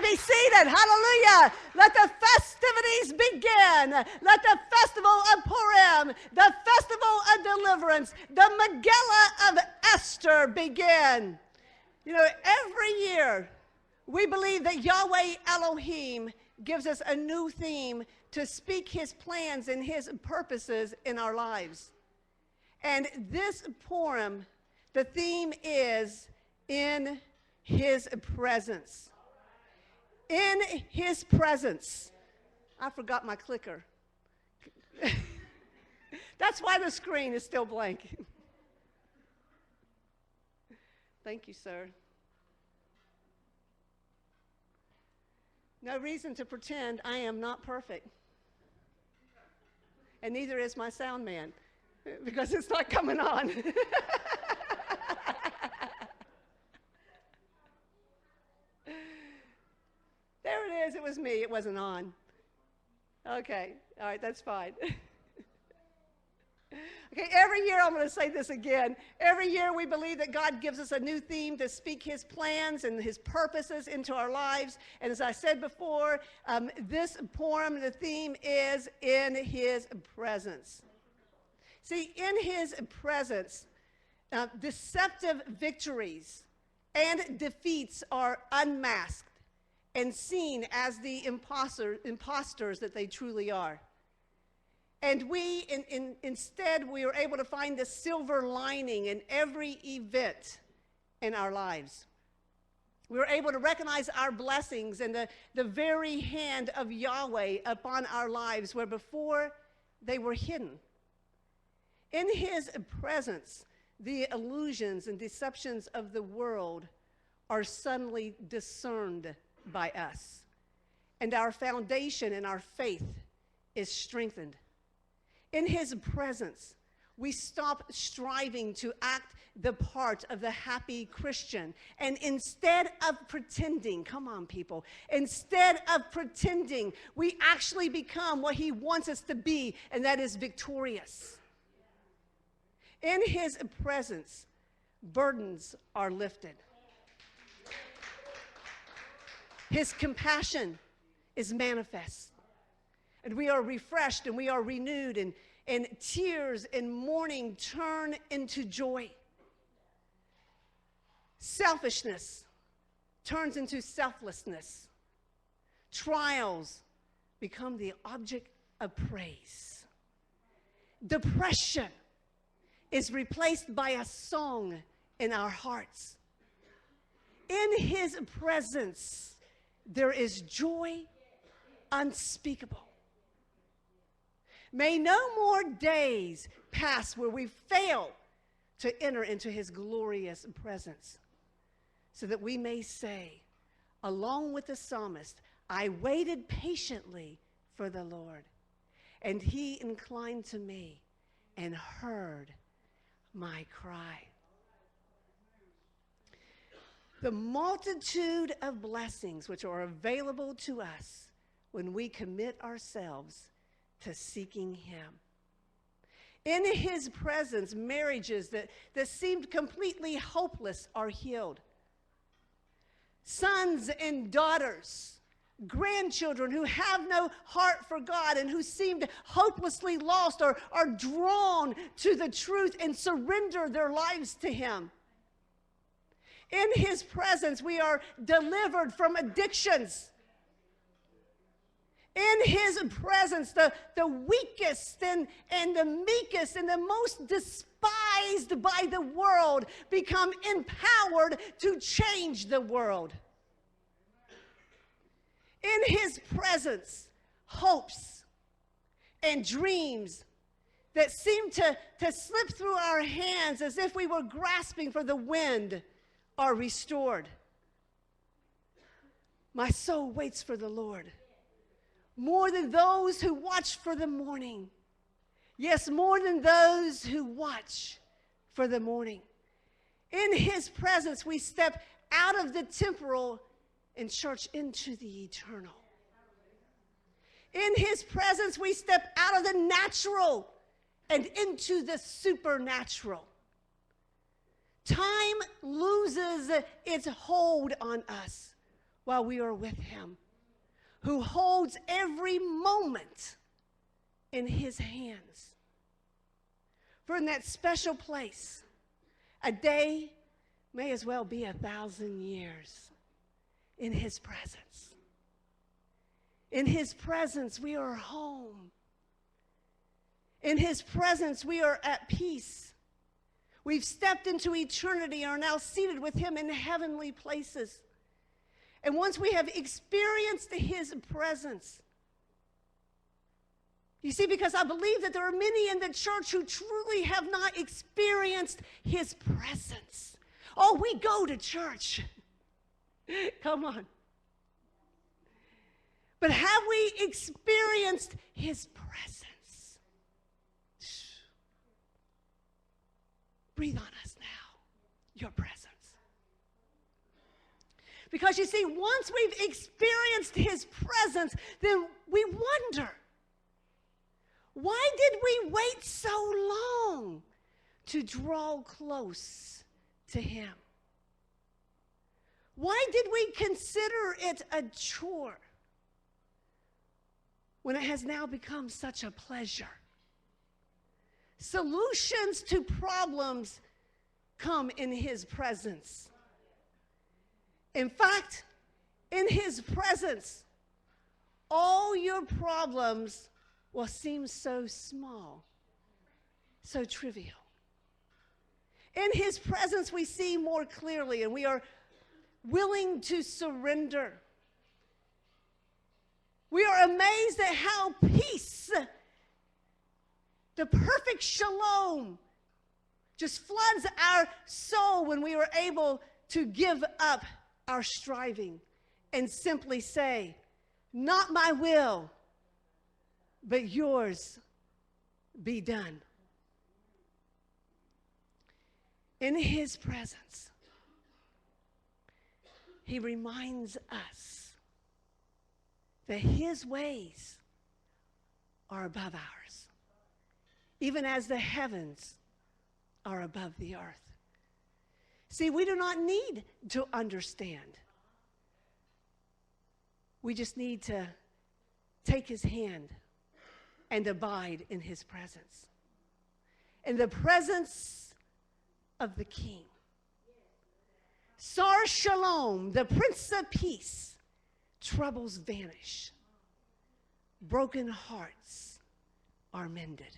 be seated. Hallelujah. Let the festivities begin. Let the festival of Purim, the festival of deliverance, the Megillah of Esther begin. You know, every year we believe that Yahweh Elohim gives us a new theme to speak his plans and his purposes in our lives. And this Purim, the theme is in his presence. In his presence. I forgot my clicker. That's why the screen is still blank. Thank you, sir. No reason to pretend I am not perfect. And neither is my sound man, because it's not coming on. There it is. It was me. It wasn't on. Okay. All right. That's fine. Okay. Every year, I'm going to say this again. Every year, we believe that God gives us a new theme to speak his plans and his purposes into our lives. And as I said before, this Purim, the theme is in his presence. See, in his presence, deceptive victories and defeats are unmasked and seen as the imposters that they truly are. And we, instead, we are able to find the silver lining in every event in our lives. We were able to recognize our blessings and the very hand of Yahweh upon our lives, where before they were hidden. In his presence, the illusions and deceptions of the world are suddenly discerned by us. And our foundation and our faith is strengthened. In his presence, we stop striving to act the part of the happy Christian. And instead of pretending, come on people, instead of pretending, we actually become what he wants us to be, and that is victorious. In his presence, burdens are lifted. His compassion is manifest. And we are refreshed and we are renewed, and tears and mourning turn into joy. Selfishness turns into selflessness. Trials become the object of praise. Depression is replaced by a song in our hearts. In his presence, there is joy unspeakable. May no more days pass where we fail to enter into his glorious presence, so that we may say, along with the psalmist, I waited patiently for the Lord, and he inclined to me and heard my cry. The multitude of blessings which are available to us when we commit ourselves to seeking him. In his presence, marriages that seemed completely hopeless are healed. Sons and daughters, grandchildren who have no heart for God and who seemed hopelessly lost are drawn to the truth and surrender their lives to him. In his presence, we are delivered from addictions. In his presence, the weakest and the meekest and the most despised by the world become empowered to change the world. In his presence, hopes and dreams that seem to slip through our hands as if we were grasping for the wind are restored. My soul waits for the Lord, more than those who watch for the morning. Yes, more than those who watch for the morning. In his presence, we step out of the temporal and search into the eternal. In his presence, we step out of the natural and into the supernatural. Time loses its hold on us while we are with him, who holds every moment in his hands. For in that special place, a day may as well be 1,000 years in his presence. In his presence, we are home. In his presence, we are at peace. We've stepped into eternity and are now seated with him in heavenly places. And once we have experienced his presence, you see, because I believe that there are many in the church who truly have not experienced his presence. Oh, we go to church. Come on. But have we experienced his presence? Breathe on us now, your presence. Because you see, once we've experienced his presence, then we wonder, why did we wait so long to draw close to him? Why did we consider it a chore when it has now become such a pleasure? Solutions to problems come in his presence. In fact, in his presence, all your problems will seem so small, so trivial. In his presence, we see more clearly, and we are willing to surrender. We are amazed at how peace, the perfect shalom, just floods our soul when we are able to give up our striving and simply say, not my will, but yours be done. In his presence, he reminds us that his ways are above ours, even as the heavens are above the earth. See, we do not need to understand. We just need to take his hand and abide in his presence. In the presence of the King. Sar Shalom, the Prince of Peace, troubles vanish. Broken hearts are mended.